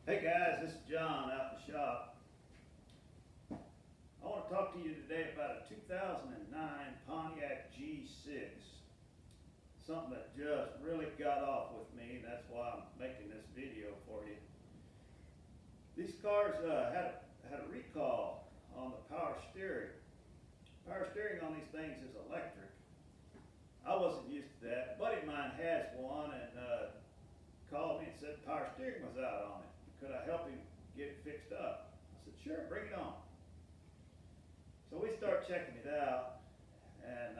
Hey guys, this is John out in the shop. I want to talk to you today about a 2009 Pontiac G6. Something that just really got off with me, and that's why I'm making this video for you. These cars had a recall on the power steering. Power steering on these things is electric. I wasn't used to that. A buddy of mine has one and called me and said power steering was out on it. Could I help him get it fixed up? I said, sure, bring it on. So we start checking it out, and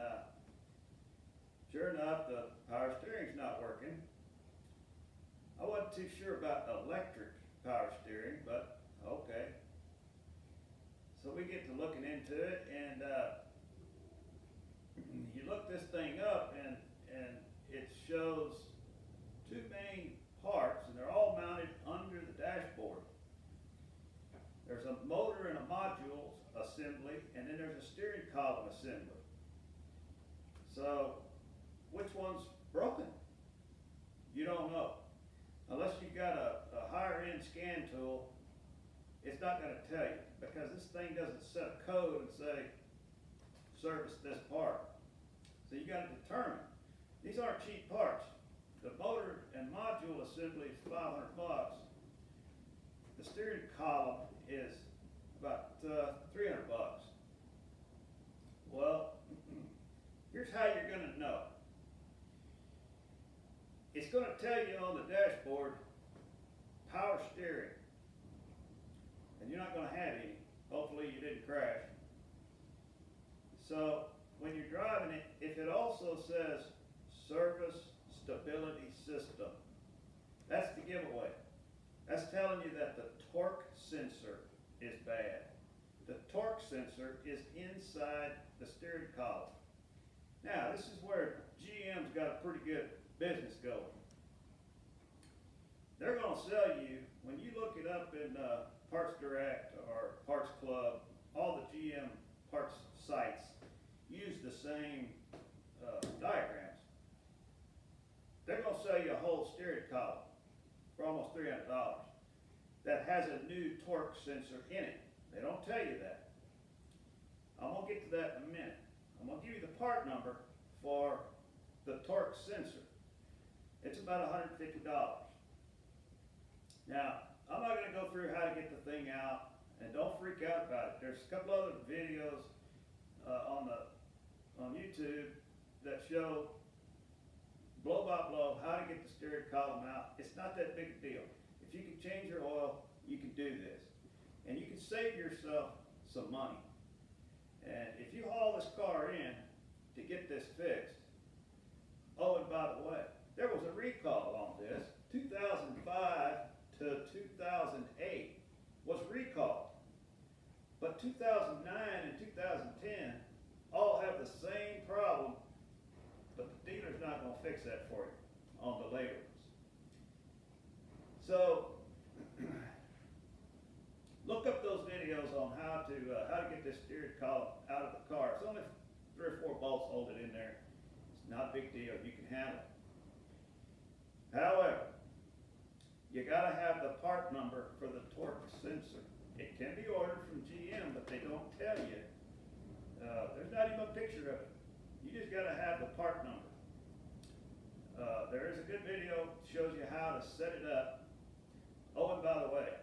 sure enough, the power steering's not working. I wasn't too sure about electric power steering, but okay. So we get to looking into it, and you look this thing up, and it shows two main parts, and they're all mounted under the dashboard. There's a motor and a module assembly, and then there's a steering column assembly. So which one's broken? You don't know. Unless you've got a higher end scan tool, it's not going to tell you, because this thing doesn't set a code and say service this part. So you got to determine. These aren't cheap parts. The motor and module assembly is $500. The steering column is about $300. Well, here's how you're going to know. It's going to tell you on the dashboard, power steering. And you're not going to have any. Hopefully you didn't crash. So when you're driving it, if it also says service stability system, that's the giveaway. That's telling you that the torque sensor is bad. The torque sensor is inside the steering column. Now, this is where GM's got a pretty good business going. They're going to sell you, when you look it up in Parts Direct or Parts Club, all the GM parts sites use the same diagrams. They're going to sell you a whole steering column for almost $300 that has a new torque sensor in it. They don't tell you that. I'm going to get to that in a minute. I'm going to give you the part number for the torque sensor. It's about $150. Now, I'm not going to go through how to get the thing out, and don't freak out about it. There's a couple other videos on YouTube that show blow by blow how to get the steering column out. It's not that big a deal. If you can change your oil, you can do this. And you can save yourself some money. And if you haul this car in to get this fixed, oh, and by the way, there was a recall on this. 2005 to 2008 was recalled. But 2009 and 2010 all have the same problem, but the dealer's not going to fix that for you on the later ones. So look up those videos on how to get this steering column out of the car. It's only 3 or 4 bolts hold it in there. It's not a big deal. You can handle it. However, you got to have the part number for the torque sensor. It can be ordered from GM, but they don't tell you. There's not even a picture of it. You just got to have the part number. There is a good video that shows you how to set it up. Oh, and by the way,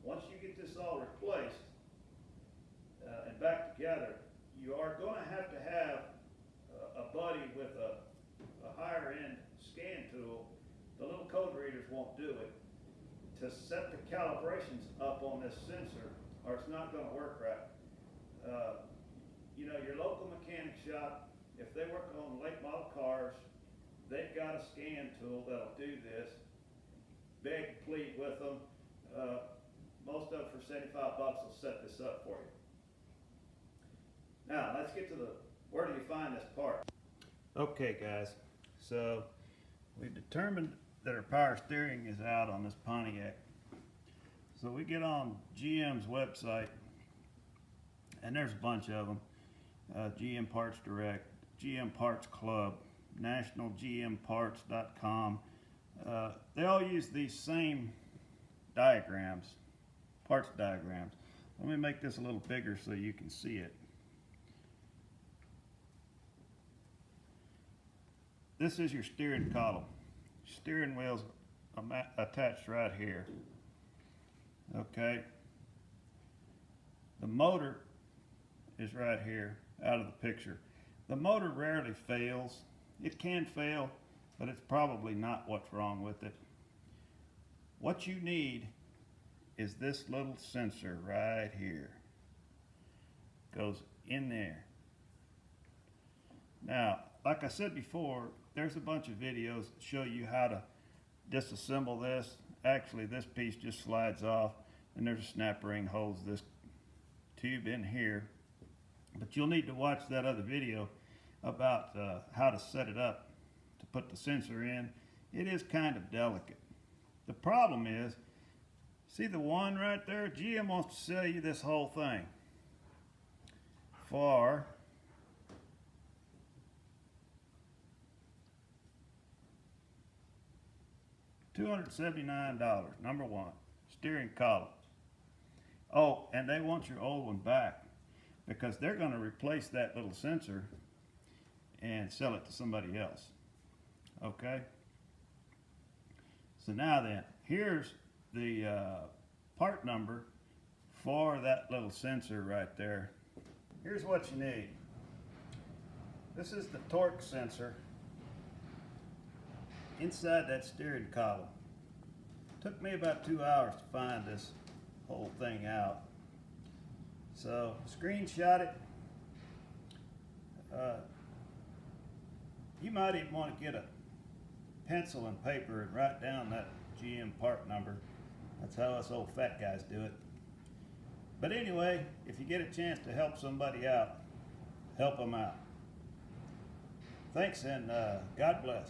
once you get this all replaced and back together, you are going to have a buddy with a higher end scan tool. The little code readers won't do it, to set the calibrations up on this sensor, or it's not going to work right. You know, your local mechanic shop, if they work on late model cars, they've got a scan tool that'll do this. Beg, plead with them. Most of them for $75 will set this up for you. Now, let's get to where do you find this part? Okay, guys, so we've determined that our power steering is out on this Pontiac. So we get on GM's website, and there's a bunch of them. GM Parts Direct, GM Parts Club, nationalgmparts.com. They all use these same diagrams, parts diagrams. Let me make this a little bigger so you can see it. This is your steering column. Steering wheel's attached right here. Okay. The motor is right here, out of the picture. The motor rarely fails. It can fail, but it's probably not what's wrong with it. What you need is this little sensor right here. Goes in there. Now, like I said before, there's a bunch of videos that show you how to disassemble this. Actually, this piece just slides off, and there's a snap ring holds this tube in here. But you'll need to watch that other video about how to set it up to put the sensor in. It is kind of delicate. The problem is, see the one right there? GM wants to sell you this whole thing for $279, number one, steering column. Oh, and they want your old one back because they're going to replace that little sensor and sell it to somebody else. Okay? So now then, here's the part number for that little sensor right there. Here's what you need. This is the torque sensor inside that steering column. Took me about 2 hours to find this whole thing out. So screenshot it. You might even want to get a pencil and paper and write down that GM part number. That's how us old fat guys do it. But anyway, if you get a chance to help somebody out, help them out. Thanks, and God bless.